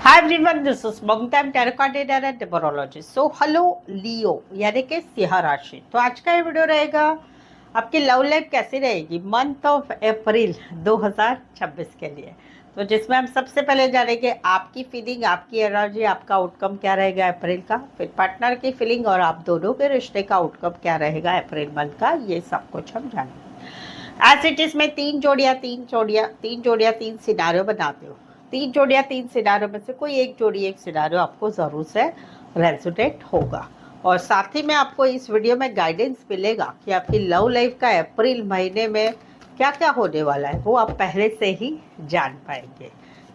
Hi everyone, this is Mamta tarot card reader and numerologist. So hello Leo यानी कि सिंह राशि। तो आज का ये वीडियो रहेगा आपकी लव लाइफ कैसी रहेगी मंथ ऑफ अप्रैल 2026 के लिए। तो जिसमें हम सबसे पहले जानेंगे आपकी फीलिंग, आपकी एनर्जी, आपका आउटकम क्या रहेगा अप्रैल का, फिर पार्टनर की फीलिंग और आप दोनों के रिश्ते का आउटकम क्या रहेगा अप्रैल मंथ का, ये सब कुछ हम जानेंगे। एज इट इज में तीन जोड़ियाँ तीन सिनारियो बनाते हो। तीन जोड़ियाँ तीन सिनारियों में से कोई एक जोड़ी एक सिनारियो आपको ज़रूर से रेजोनेट होगा। और साथ ही में आपको इस वीडियो में गाइडेंस मिलेगा कि आपकी लव लाइफ का अप्रैल महीने में क्या क्या होने वाला है, वो आप पहले से ही जान पाएंगे।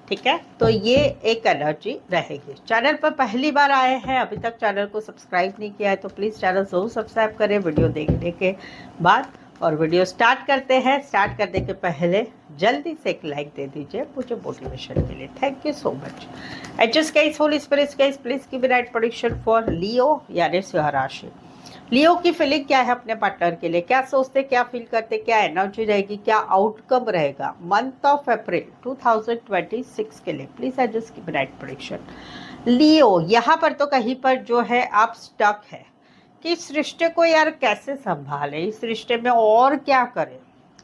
ठीक है, तो ये एक एनर्जी रहेगी। चैनल पर पहली बार आए हैं, अभी तक चैनल को सब्सक्राइब नहीं किया है तो प्लीज़ चैनल ज़रूर सब्सक्राइब करें वीडियो देखने के बाद। और वीडियो स्टार्ट करते हैं। स्टार्ट करने के पहले जल्दी से एक लाइक दे दीजिए मुझे मोटिवेशन के लिए। Thank you so much. Adjust case holy spirit case please give right prediction for Leo यानी सिंह राशि। लियो की फीलिंग क्या है अपने पार्टनर के लिए, क्या सोचते, क्या फील करते, क्या एनर्जी रहेगी, क्या आउटकम रहेगा मंथ ऑफ अप्रैल 2026 के लिए। Please adjust give right prediction. Leo यहाँ पर तो कहीं पर जो है आप स्टक है कि इस रिश्ते को यार कैसे संभाले, इस रिश्ते में और क्या करें।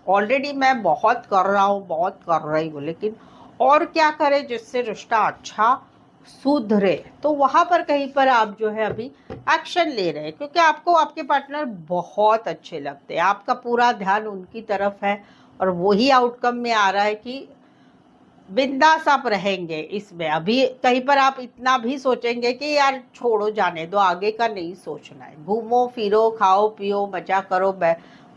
ऑलरेडी मैं बहुत कर रहा हूँ, बहुत कर रही हूँ, लेकिन और क्या करें जिससे रिश्ता अच्छा सुधरे। तो वहाँ पर कहीं पर आप जो है अभी एक्शन ले रहे हैं क्योंकि आपको आपके पार्टनर बहुत अच्छे लगते हैं, आपका पूरा ध्यान उनकी तरफ है और वही आउटकम में आ रहा है कि बिंदास आप रहेंगे इसमें। अभी कहीं पर आप इतना भी सोचेंगे कि यार छोड़ो, जाने दो, आगे का नहीं सोचना है। घूमो फिरो, खाओ पियो, मजा करो,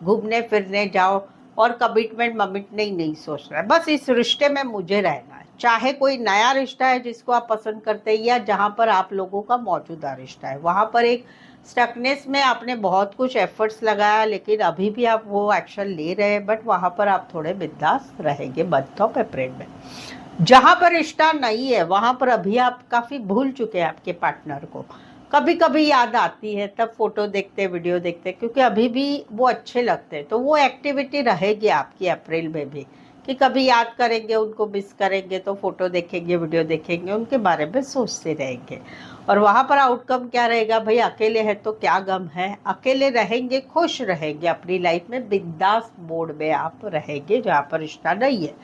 घूमने फिरने जाओ और कमिटमेंट ममिटमेंट नहीं सोचना है। बस इस रिश्ते में मुझे रहना है, चाहे कोई नया रिश्ता है जिसको आप पसंद करते हैं या जहाँ पर आप लोगों का मौजूदा रिश्ता है। वहाँ पर एक स्टकनेस में आपने बहुत कुछ एफर्ट्स लगाया लेकिन अभी भी आप वो एक्शन ले रहे हैं, बट वहाँ पर आप थोड़े बिंदास रहेंगे मंथ ऑफ अप्रैल में। जहाँ पर रिश्ता नहीं है वहाँ पर अभी आप काफ़ी भूल चुके हैं आपके पार्टनर को। कभी कभी याद आती है, तब फोटो देखते, वीडियो देखते, क्योंकि अभी भी वो अच्छे लगते हैं। तो वो एक्टिविटी रहेगी आपकी अप्रैल में भी कि कभी याद करेंगे, उनको मिस करेंगे तो फोटो देखेंगे, वीडियो देखेंगे, उनके बारे में सोचते रहेंगे। और वहाँ पर आउटकम क्या रहेगा भाई, अकेले हैं तो क्या गम है, अकेले रहेंगे, खुश रहेंगे अपनी लाइफ में, बिंदास मोड में आप रहेंगे जहाँ पर रिश्ता नहीं है।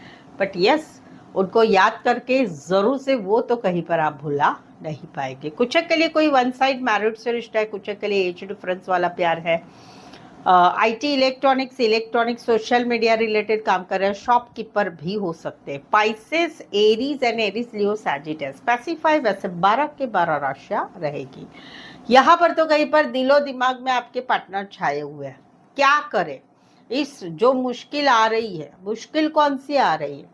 बट यस, उनको याद करके ज़रूर से वो तो कहीं पर आप भुला नहीं पाएंगे। कुछ के लिए कोई वन साइड मैरिड से रिश्ता है, कुछ के लिए एज डिफरेंस वाला प्यार है। IT, electronics, social media related काम कर रहे हैं, शॉपकीपर भी हो सकते हैं। Pisces, Aries and Aries, Leo, Sagittarius. Specify वैसे 12 के 12 राशियां रहेगी। यहाँ पर तो कहीं पर दिलो दिमाग में आपके पार्टनर छाए हुए हैं। क्या करें, इस जो मुश्किल आ रही है, मुश्किल कौन सी आ रही है,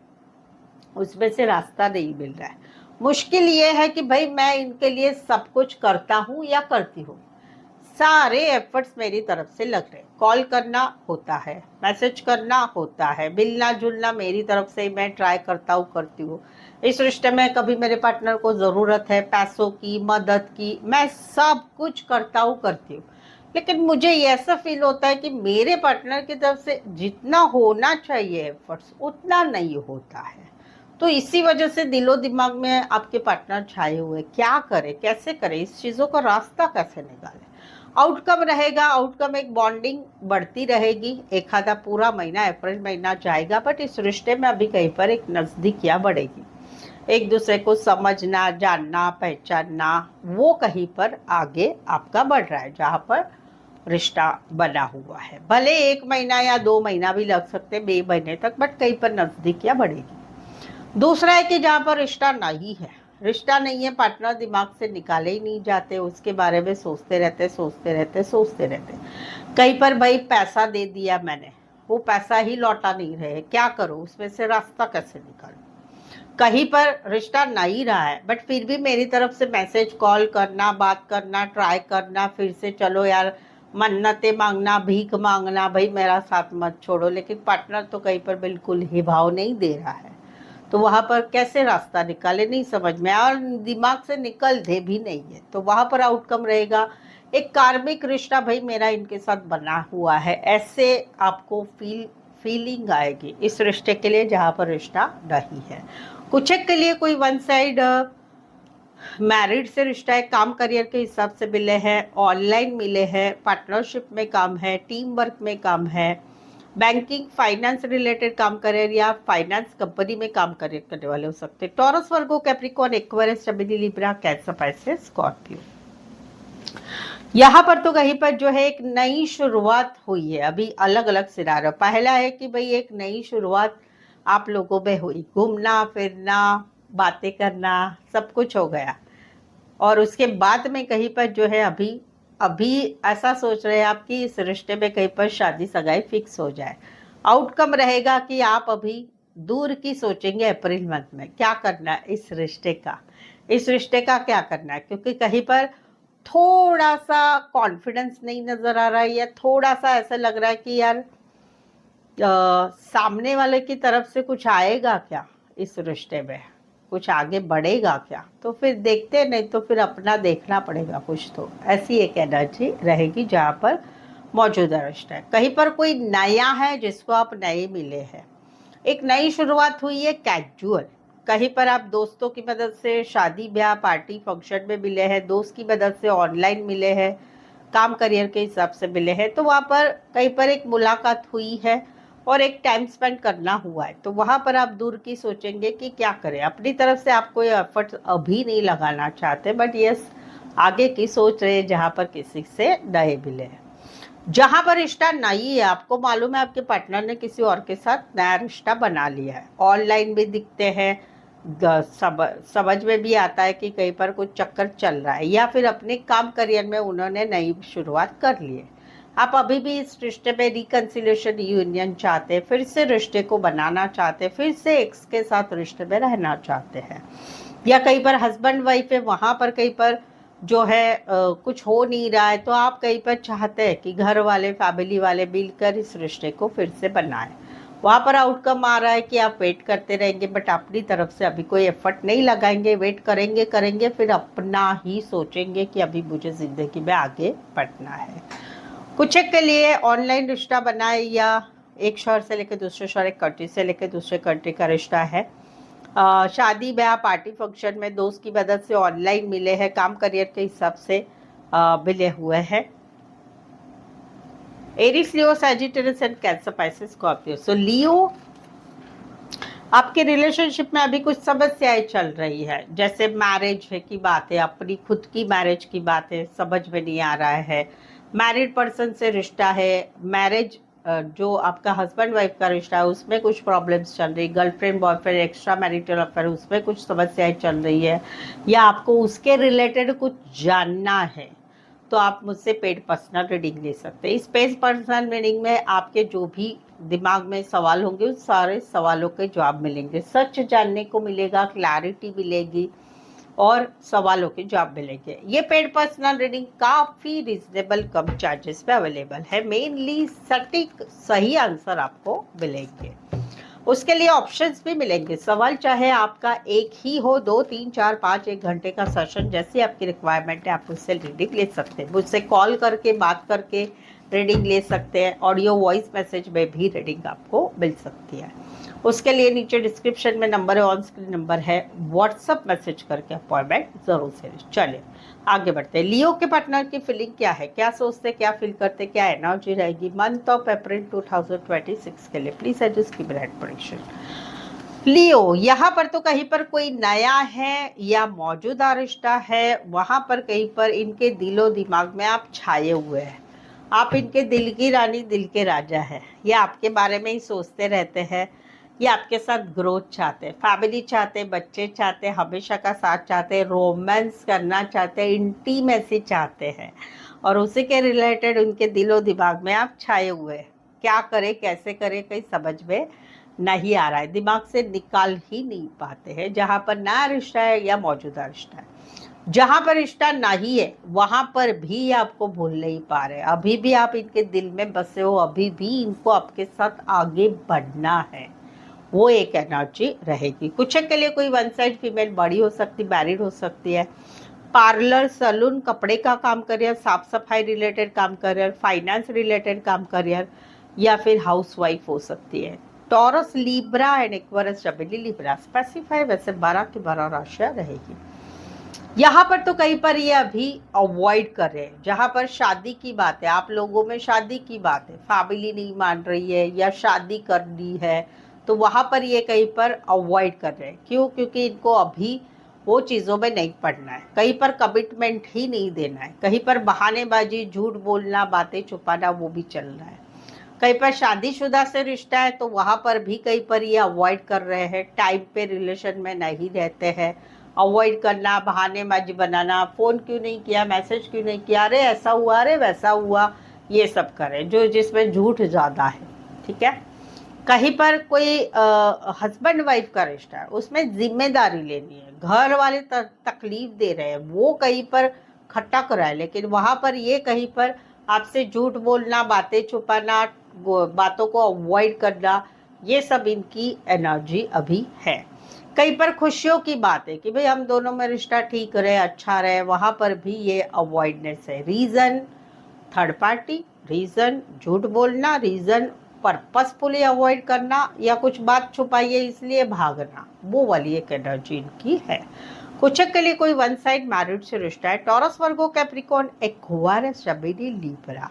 उसमें से रास्ता नहीं मिल रहा है। मुश्किल ये है कि भाई मैं इनके लिए सब कुछ करता हूँ या करती हूँ, सारे एफर्ट्स मेरी तरफ से लग रहे हैं। कॉल करना होता है, मैसेज करना होता है, मिलना जुलना मेरी तरफ से मैं ट्राई करती हूँ। इस रिश्ते में कभी मेरे पार्टनर को ज़रूरत है पैसों की, मदद की, मैं सब कुछ करती हूँ। लेकिन मुझे ऐसा फील होता है कि मेरे पार्टनर की तरफ से जितना होना चाहिए एफर्ट्स उतना नहीं होता है। तो इसी वजह से दिलो दिमाग में आपके पार्टनर छाए हुए। क्या करें, कैसे करें, इस चीज़ों का रास्ता कैसे निकालें। आउटकम रहेगा, आउटकम एक बॉन्डिंग बढ़ती रहेगी। एक आधा पूरा महीना अप्रैल महीना जाएगा, बट इस रिश्ते में अभी कहीं पर एक नज़दीकियाँ बढ़ेगी, एक दूसरे को समझना, जानना, पहचानना, वो कहीं पर आगे आपका बढ़ रहा है जहाँ पर रिश्ता बना हुआ है। भले 1 महीना या 2 महीना भी लग सकते हैं, 2 महीने तक, बट कहीं पर नज़दीकियाँ बढ़ेगी। दूसरा है कि जहाँ पर रिश्ता नहीं है, रिश्ता नहीं है, पार्टनर दिमाग से निकाले ही नहीं जाते, उसके बारे में सोचते रहते। कहीं पर भाई पैसा दे दिया मैंने, वो पैसा ही लौटा नहीं रहे, क्या करूँ, उसमें से रास्ता कैसे निकालूं। कहीं पर रिश्ता नहीं रहा है बट फिर भी मेरी तरफ से मैसेज, कॉल करना, बात करना, ट्राई करना, फिर से चलो यार, मन्नतें मांगना, भीख मांगना, भाई मेरा साथ मत छोड़ो, लेकिन पार्टनर तो कहीं पर बिल्कुल ही भाव नहीं दे रहा है। तो वहाँ पर कैसे रास्ता निकाले नहीं समझ में, और दिमाग से निकल दे भी नहीं है। तो वहाँ पर आउटकम रहेगा एक कार्मिक रिश्ता भाई मेरा इनके साथ बना हुआ है, ऐसे आपको फीलिंग आएगी इस रिश्ते के लिए जहाँ पर रिश्ता नहीं है। कुछ के लिए कोई वन साइड मैरिड से रिश्ता है, काम करियर के हिसाब से मिले हैं, ऑनलाइन मिले हैं, पार्टनरशिप में काम है, टीम वर्क में काम है, बैंकिंग फाइनेंस रिलेटेड काम करियर या फाइनेंस कंपनी में काम करियर करने वाले हो सकते हैं। Taurus, Virgo, Capricorn, Aquarius, Gemini, Libra, Cancer, Pisces, Scorpio. यहाँ पर तो कहीं पर जो है एक नई शुरुआत हुई है। अभी अलग अलग सिनारियो, पहला है कि भाई एक नई शुरुआत आप लोगों में हुई, घूमना फिरना, बातें करना, सब कुछ हो गया। और उसके बाद में कहीं पर जो है अभी अभी ऐसा सोच रहे हैं आप कि इस रिश्ते में कहीं पर शादी सगाई फिक्स हो जाए। आउटकम रहेगा कि आप अभी दूर की सोचेंगे अप्रैल मंथ में क्या करना है इस रिश्ते का क्या करना है, क्योंकि कहीं पर थोड़ा सा कॉन्फिडेंस नहीं नजर आ रहा है, या थोड़ा सा ऐसा लग रहा है कि यार सामने वाले की तरफ से कुछ आएगा क्या, इस रिश्ते में कुछ आगे बढ़ेगा क्या। तो फिर देखते, नहीं तो फिर अपना देखना पड़ेगा कुछ। तो ऐसी एक एनर्जी रहेगी जहाँ पर मौजूदा रिश्ता है। कहीं पर कोई नया है जिसको आप नए मिले हैं, एक नई शुरुआत हुई है कैजुअल। कहीं पर आप दोस्तों की मदद से शादी ब्याह पार्टी फंक्शन में मिले हैं, दोस्त की मदद से ऑनलाइन मिले हैं, काम करियर के हिसाब से मिले हैं, तो वहाँ पर कहीं पर एक मुलाकात हुई है और एक टाइम स्पेंड करना हुआ है। तो वहाँ पर आप दूर की सोचेंगे कि क्या करें। अपनी तरफ से आप कोई एफर्ट अभी नहीं लगाना चाहते, बट यस आगे की सोच रहे हैं जहाँ पर किसी से नए मिले हैं। जहां पर रिश्ता नहीं है, आपको मालूम है आपके पार्टनर ने किसी और के साथ नया रिश्ता बना लिया है, ऑनलाइन भी दिखते हैं, समझ में भी आता है कि कहीं पर कुछ चक्कर चल रहा है, या फिर अपने काम करियर में उन्होंने नई शुरुआत कर ली है। आप अभी भी इस रिश्ते में रिकंसिलिएशन यूनियन चाहते हैं, फिर से रिश्ते को बनाना चाहते हैं, फिर से एक्स के साथ रिश्ते में रहना चाहते हैं, या कहीं पर हस्बैंड वाइफ है, वहां पर कहीं पर जो है कुछ हो नहीं रहा है, तो आप कहीं पर चाहते हैं कि घर वाले फैमिली वाले मिलकर इस रिश्ते को फिर से बनाएं। वहाँ पर आउटकम आ रहा है कि आप वेट करते रहेंगे, बट अपनी तरफ से अभी कोई एफर्ट नहीं लगाएंगे, वेट करेंगे, फिर अपना ही सोचेंगे कि अभी मुझे ज़िंदगी में आगे बढ़ना है। कुछ एक के लिए ऑनलाइन रिश्ता बनाए, या एक शहर से लेकर दूसरे शहर, एक कंट्री से लेकर दूसरे कंट्री का रिश्ता है। शादी ब्याह पार्टी फंक्शन में दोस्त की मदद से ऑनलाइन मिले हैं, काम करियर के हिसाब से मिले हुए हैं। Aries, Leo, Sagittarius and Cancer, Pisces, Scorpio. So Leo, आपके रिलेशनशिप में अभी कुछ समस्याएं चल रही है, जैसे मैरिज की बात है, अपनी खुद की मैरिज की बात है, समझ में नहीं आ रहा है। मैरिड पर्सन से रिश्ता है, मैरिज जो आपका हस्बैंड वाइफ का रिश्ता है उसमें कुछ प्रॉब्लम्स चल रही, girlfriend boyfriend extra marital affair उसमें कुछ समस्याएं चल रही है, या आपको उसके रिलेटेड कुछ जानना है, तो आप मुझसे पेड पर्सनल रीडिंग ले सकते हैं। इस पेड पर्सनल रीडिंग में आपके जो भी दिमाग में सवाल होंगे उस सारे सवालों के जवाब मिलेंगे, सच जानने को मिलेगा, क्लैरिटी मिलेगी और सवालों के जवाब मिलेंगे। ये पेड पर्सनल रीडिंग काफ़ी रिजनेबल कम चार्जेस पे अवेलेबल है, मेनली सटीक सही आंसर आपको मिलेंगे। उसके लिए ऑप्शंस भी मिलेंगे, सवाल चाहे आपका एक ही हो, 2, 3, 4, 5, 1 घंटे का सेशन, जैसी आपकी रिक्वायरमेंट है आप मुझसे रीडिंग ले सकते हैं। मुझसे कॉल करके बात करके रीडिंग ले सकते हैं, ऑडियो वॉइस मैसेज में भी रीडिंग आपको मिल सकती है। उसके लिए नीचे डिस्क्रिप्शन में नंबर है, ऑन स्क्रीन नंबर है, व्हाट्सअप मैसेज करके अपॉइंटमेंट जरूर से। चलिए आगे बढ़ते हैं। लियो के पार्टनर की फीलिंग क्या है, क्या सोचते, क्या फील करते, क्या एनर्जी रहेगी मंथ ऑफ अप्रैल 2026 के लिए। प्लीज एडजस्ट की ब्राइट प्रेडिक्शन। लियो, यहाँ पर तो कहीं पर कोई नया है या मौजूदा रिश्ता है, वहां पर कहीं पर इनके दिलो दिमाग में आप छाए हुए हैं, आप इनके दिल की रानी दिल के राजा है, ये आपके बारे में ही सोचते रहते हैं, ये आपके साथ ग्रोथ चाहते हैं, फैमिली चाहते हैं, बच्चे चाहते हैं, हमेशा का साथ चाहते हैं, रोमांस करना चाहते हैं, इंटीमेसी चाहते हैं, और उसी के रिलेटेड उनके दिलो दिमाग में आप छाए हुए हैं। क्या करें कैसे करें कहीं समझ में नहीं आ रहा है, दिमाग से निकाल ही नहीं पाते हैं। जहाँ पर नया रिश्ता है या मौजूदा रिश्ता है, जहाँ पर रिश्ता नहीं है वहाँ पर भी आपको भूल नहीं पा रहे, अभी भी आप इनके दिल में बसे हो, अभी भी इनको आपके साथ आगे बढ़ना है, वो एक एनर्जी रहेगी। कुछ के लिए कोई वन साइड फीमेल बड़ी हो सकती, मैरिड हो सकती है, पार्लर सैलून कपड़े का काम करियर, साफ सफाई रिलेटेड काम करियर, फाइनेंस रिलेटेड काम करियर, या फिर हाउस वाइफ हो सकती है। Taurus, Libra and Aquarius, Gemini, Libra specify वैसे 12 की 12 राशियाँ रहेगी। यहाँ पर तो कहीं पर ये अभी अवॉइड कर रहे हैं। जहाँ पर शादी की बात है, आप लोगों में शादी की बात है, फैमिली नहीं मान रही है या शादी करनी है, तो वहाँ पर ये कहीं पर अवॉइड कर रहे हैं। क्यों? क्योंकि इनको अभी वो चीज़ों में नहीं पड़ना है, कहीं पर कमिटमेंट ही नहीं देना है, कहीं पर बहानेबाजी, झूठ बोलना, बातें छुपाना, वो भी चल रहा है। कहीं पर शादीशुदा से रिश्ता है तो वहाँ पर भी कहीं पर ये अवॉइड कर रहे हैं, टाइम पे रिलेशन में नहीं रहते हैं, अवॉइड करना, बहानेबाजी बनाना, फ़ोन क्यों नहीं किया, मैसेज क्यों नहीं किया, अरे ऐसा हुआ, अरे वैसा हुआ, ये सब करें जो जिसमें झूठ ज़्यादा है। ठीक है। कहीं पर कोई हस्बैंड वाइफ का रिश्ता है, उसमें जिम्मेदारी लेनी है, घर वाले तकलीफ दे रहे हैं, वो कहीं पर खटक रहा है, लेकिन वहाँ पर ये कहीं पर आपसे झूठ बोलना, बातें छुपाना, बातों को अवॉइड करना, ये सब इनकी एनर्जी अभी है। कहीं पर खुशियों की बात है कि भाई हम दोनों में रिश्ता ठीक रहे, अच्छा रहे, वहाँ पर भी ये अवॉइडनेस है। रीज़न थर्ड पार्टी, रीज़न झूठ बोलना, रीज़न पर्पसफुली अवॉइड करना, या कुछ बात छुपाइए इसलिए भागना, वो वाली एक एनर्जी इनकी है। कुछ के लिए कोई वन साइड मैरिड से रिश्ता है। टॉरस, वर्गो, कैप्रिकॉर्न, एक्वारियस, जमिनी, लिब्रा।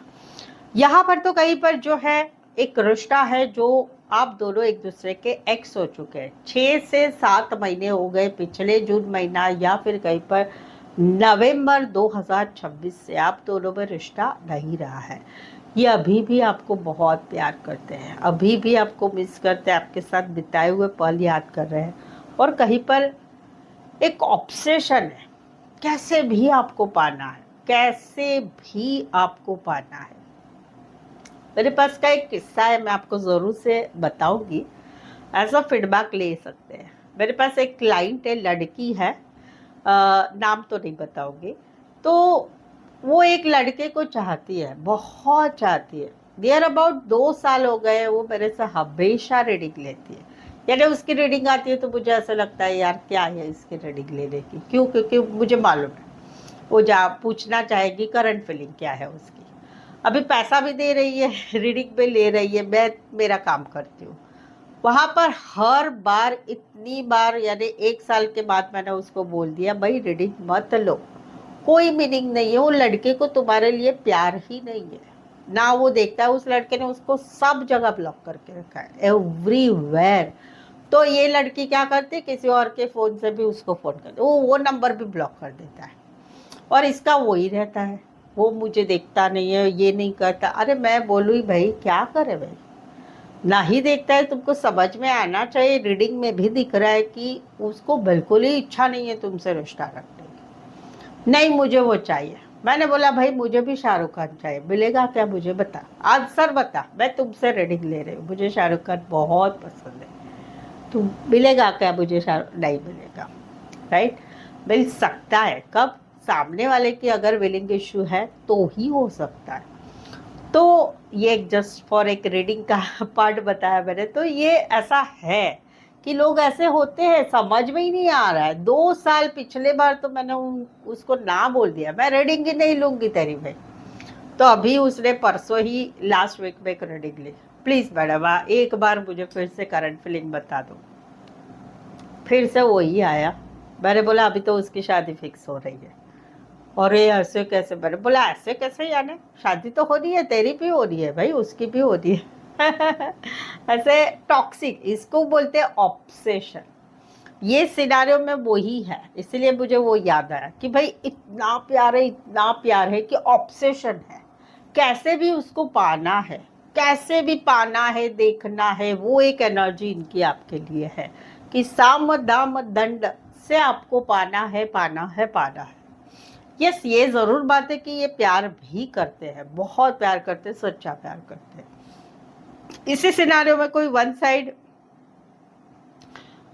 यहाँ पर तो कहीं पर जो है एक रिश्ता है जो आप दोनों एक दूसरे के एक्स हो चुके हैं, 6 से 7 महीने हो गए, पिछले जून महीना या फिर कहीं पर नवंबर 2026 से आप दोनों में रिश्ता नहीं रहा है। ये अभी भी आपको बहुत प्यार करते हैं, अभी भी आपको मिस करते हैं, आपके साथ बिताए हुए पल याद कर रहे हैं, और कहीं पर एक ऑब्सेशन है, कैसे भी आपको पाना है, कैसे भी आपको पाना है। मेरे पास का एक किस्सा है, मैं आपको ज़रूर से बताऊंगी, एज अ फीडबैक ले सकते हैं। मेरे पास एक क्लाइंट है, लड़की है, नाम तो नहीं बताऊंगी। तो वो एक लड़के को चाहती है, बहुत चाहती है। देयर अबाउट 2 साल हो गए, वो मेरे से हमेशा रीडिंग लेती है। यानी उसकी रीडिंग आती है तो मुझे ऐसा लगता है यार क्या है इसकी रीडिंग लेने की, क्यों? क्योंकि मुझे मालूम है वो जा पूछना चाहेगी करंट फीलिंग क्या है उसकी। अभी पैसा भी दे रही है, रीडिंग भी ले रही है, मैं मेरा काम करती हूँ। वहाँ पर हर बार, इतनी बार, यानी 1 साल के बाद मैंने उसको बोल दिया भाई रीडिंग मत लो, कोई मीनिंग नहीं है, वो लड़के को तुम्हारे लिए प्यार ही नहीं है ना, वो देखता है। उस लड़के ने उसको सब जगह ब्लॉक करके रखा है, एवरीवेयर। तो ये लड़की क्या करती है, किसी और के फ़ोन से भी उसको फ़ोन करती, वो नंबर भी ब्लॉक कर देता है, और इसका वही रहता है, वो मुझे देखता नहीं है, ये नहीं करता। अरे मैं बोलूँ भाई क्या करे भाई, ना ही देखता है, तुमको समझ में आना चाहिए। रीडिंग में भी दिख रहा है कि उसको बिल्कुल ही इच्छा नहीं है तुमसे रिश्ता रखने की, नहीं मुझे वो चाहिए। मैंने बोला भाई मुझे भी शाहरुख खान चाहिए, मिलेगा क्या मुझे बता, आज सर बता, मैं तुमसे रीडिंग ले रही हूँ, मुझे शाहरुख खान बहुत पसंद है, तुम मिलेगा क्या मुझे शाहरुख? नहीं मिलेगा। राइट? मिल सकता है कब? सामने वाले की अगर विलिंग इशू है तो ही हो सकता है। तो ये जस्ट फॉर एक रीडिंग का पार्ट बताया मैंने। तो ये ऐसा है कि लोग ऐसे होते हैं, समझ में ही नहीं आ रहा है। 2 साल, पिछले बार तो मैंने उसको ना बोल दिया मैं रीडिंग ही नहीं लूंगी तेरी भाई। तो अभी उसने परसों ही लास्ट वीक में एक रीडिंग ली। प्लीज मैडम एक बार मुझे फिर से करंट फीलिंग बता दो। फिर से वही आया। मैंने बोला अभी तो उसकी शादी फिक्स हो रही है। और ये ऐसे कैसे? मैंने बोला ऐसे कैसे, यानी शादी तो हो रही है, तेरी भी हो रही है भाई, उसकी भी हो रही है। ऐसे टॉक्सिक, इसको बोलते हैं ऑब्सेशन। ये सिनारियो में वही है, इसलिए मुझे वो याद आया कि भाई इतना प्यार है, इतना प्यार है कि ऑब्सेशन है, कैसे भी उसको पाना है, कैसे भी पाना है, देखना है, वो एक एनर्जी इनकी आपके लिए है कि साम दाम दंड से आपको पाना है, पाना है, पाना है। यस, ये जरूर बात है कि ये प्यार भी करते हैं, बहुत प्यार करते हैं, सच्चा प्यार करते हैं। इसी सिनारियो में कोई वन साइड,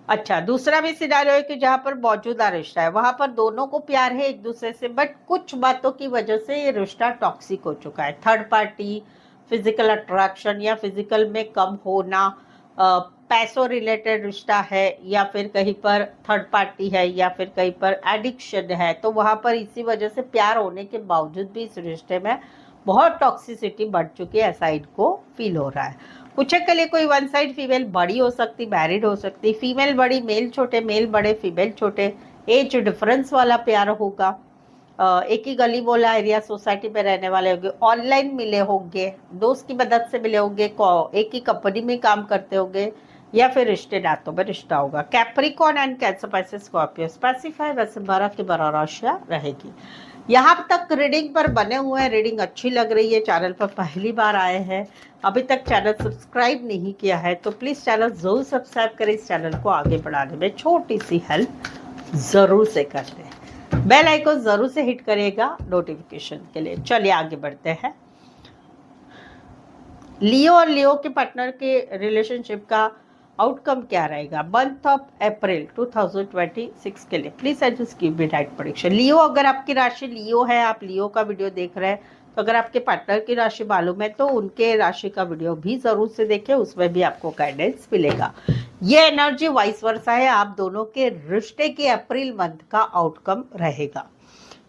अच्छा दूसरा भी सिनारियो है कि जहाँ पर मौजूदा रिश्ता है, वहां पर दोनों को प्यार है एक दूसरे से, बट कुछ बातों की वजह से ये रिश्ता टॉक्सिक हो चुका है। थर्ड पार्टी, फिजिकल अट्रैक्शन या फिजिकल में कम होना, पैसों रिलेटेड रिश्ता है, या फिर कहीं पर थर्ड पार्टी है, या फिर कहीं पर एडिक्शन है। तो वहां पर इसी वजह से प्यार होने के बावजूद भी इस रिश्ते में बहुत टॉक्सिसिटी बढ़ चुकी है, ऐसा इनको फील हो रहा है। कुछ के लिए कोई वन साइड फीमेल बड़ी हो सकती, मैरिड हो सकती, फीमेल बड़ी मेल छोटे, मेल बड़े फीमेल छोटे, एज डिफरेंस वाला प्यार होगा, एक ही गली मोहल्ला एरिया सोसाइटी में रहने वाले होंगे, ऑनलाइन मिले होंगे, दोस्त की मदद से मिले होंगे, एक ही कंपनी में काम करते होंगे, या फिर रिश्ते नातों में रिश्ता होगा। Capricorn and Cancer Pisces Scorpio specify वैसे 12 की 12 राशियां रहेगी। यहाँ तक रीडिंग पर बने हुए हैं, रीडिंग अच्छी लग रही है, चैनल पर पहली बार आए हैं, अभी तक चैनल सब्सक्राइब नहीं किया है तो प्लीज़ चैनल ज़रूर सब्सक्राइब करें, इस चैनल को आगे बढ़ाने में छोटी सी हेल्प ज़रूर से कर दें। बेल आइकन ज़रूर से हिट करिएगा नोटिफिकेशन के लिए। चलिए आगे बढ़ते हैं। लियो और लियो के पार्टनर के रिलेशनशिप का आउटकम क्या रहेगा मंथ ऑफ अप्रैल 2026 के लिए। Please adjust give me right prediction. Leo, अगर आपकी राशि लियो है, आप लियो का वीडियो देख रहे हैं, तो अगर आपके पार्टनर की राशि मालूम है तो उनके राशि का वीडियो भी जरूर से देखें, उसमें भी आपको गाइडेंस मिलेगा। ये एनर्जी वाइस वर्सा है, आप दोनों के रिश्ते के अप्रैल मंथ का आउटकम रहेगा।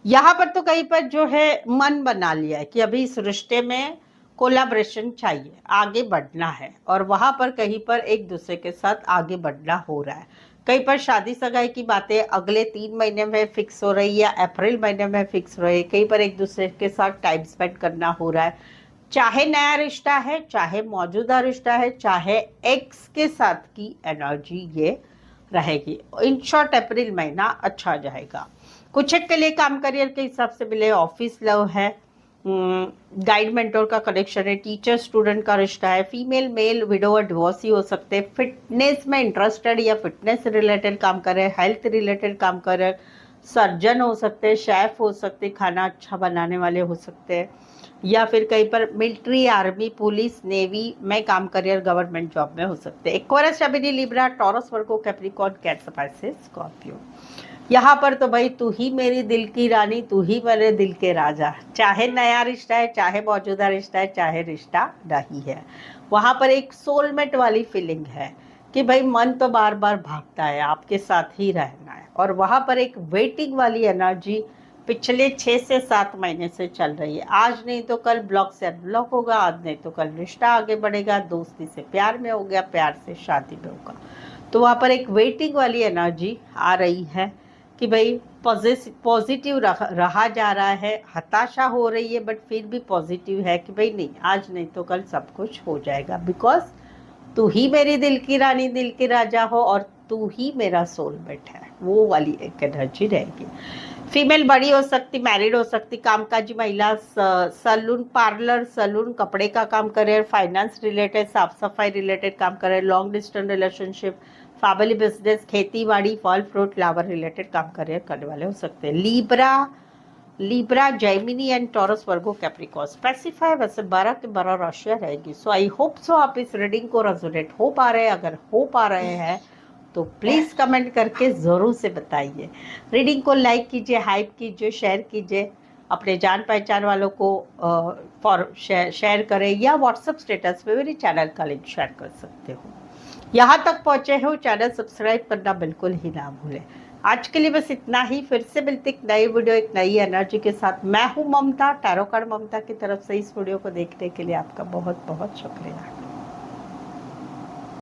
यहाँ पर तो कहीं पर जो है मन बना लिया है कि अभी इस रिश्ते में कोलाब्रेशन चाहिए, आगे बढ़ना है, और वहां पर कहीं पर एक दूसरे के साथ आगे बढ़ना हो रहा है। कहीं पर शादी सगाई की बातें अगले 3 महीने में फिक्स हो रही है या अप्रैल महीने में फिक्स हो रही है। कहीं पर एक दूसरे के साथ टाइम स्पेंड करना हो रहा है, चाहे नया रिश्ता है, चाहे मौजूदा रिश्ता है, चाहे एक्स के साथ की एनर्जी ये रहेगी। इन शॉर्ट अप्रैल महीना अच्छा जाएगा। कुछ एक के लिए काम करियर के हिसाब से मिले, ऑफिस लव है, गाइड मेंटोर का कनेक्शन है, टीचर स्टूडेंट का रिश्ता है, फीमेल मेल विडो और डिवोर्सी हो सकते हैं, फिटनेस में इंटरेस्टेड या फिटनेस रिलेटेड काम कर रहे हैं, हेल्थ रिलेटेड काम कर रहे हैं, सर्जन हो सकते हैं, शेफ हो सकते हैं, खाना अच्छा बनाने वाले हो सकते हैं, या फिर कहीं पर मिलिट्री, आर्मी, पुलिस, नेवी में काम करियर गवर्नमेंट जॉब में हो सकते हैं। Aquarius, Gemini, Libra, taurus, Virgo, Capricorn, cancer, Pisces, Scorpio. यहाँ पर तो भाई तू ही मेरी दिल की रानी, तू ही मेरे दिल के राजा, चाहे नया रिश्ता है, चाहे मौजूदा रिश्ता है, चाहे रिश्ता नहीं है, वहाँ पर एक सोलमेट वाली फीलिंग है कि भाई मन तो बार बार भागता है, आपके साथ ही रहना है। और वहाँ पर एक वेटिंग वाली एनर्जी पिछले 6 से 7 महीने से चल रही है। आज नहीं तो कल ब्लॉक से अनब्लॉक होगा, आज नहीं तो कल रिश्ता आगे बढ़ेगा, दोस्ती से प्यार में हो गया, प्यार से शादी में होगा। तो वहाँ पर एक वेटिंग वाली एनर्जी आ रही है कि भाई पॉजिटिव रहा जा रहा है, हताशा हो रही है, बट फिर भी पॉजिटिव है कि भाई नहीं, आज नहीं तो कल सब कुछ हो जाएगा, बिकॉज तू ही मेरी दिल की रानी, दिल के राजा हो, और तू ही मेरा सोलमेट है, वो वाली एक एनर्जी रहेगी। फीमेल बड़ी हो सकती, मैरिड हो सकती, कामकाजी महिला, सलून, पार्लर, सलून, कपड़े का काम करे, फाइनेंस रिलेटेड, साफ सफाई रिलेटेड काम करे, long distance relationship, family business, खेती बाड़ी, फल फ्रूट, फ्लावर रिलेटेड काम करने वाले हो सकते हैं। Libra, Gemini and taurus, Virgo, Capricorn specify वैसे 12 के 12 राशियां रहेगी। सो आई होप सो आप इस रीडिंग को रेजोनेट हो पा रहे हैं। अगर हो पा रहे हैं तो प्लीज़ कमेंट करके ज़रूर से बताइए। रीडिंग को लाइक कीजिए, हाइप कीजिए, शेयर कीजिए, अपने जान पहचान वालों को शेयर करें, या व्हाट्सएप स्टेटस पे मेरे चैनल का लिंक शेयर कर सकते हो। यहाँ तक पहुँचे हो, चैनल सब्सक्राइब करना बिल्कुल ही ना भूलें। आज के लिए बस इतना ही। फिर से मिलती एक नई वीडियो, एक नई एनर्जी के साथ। मैं हूँ ममता, टैरो कार्ड ममता की तरफ से। इस वीडियो को देखने के लिए आपका बहुत बहुत शुक्रिया।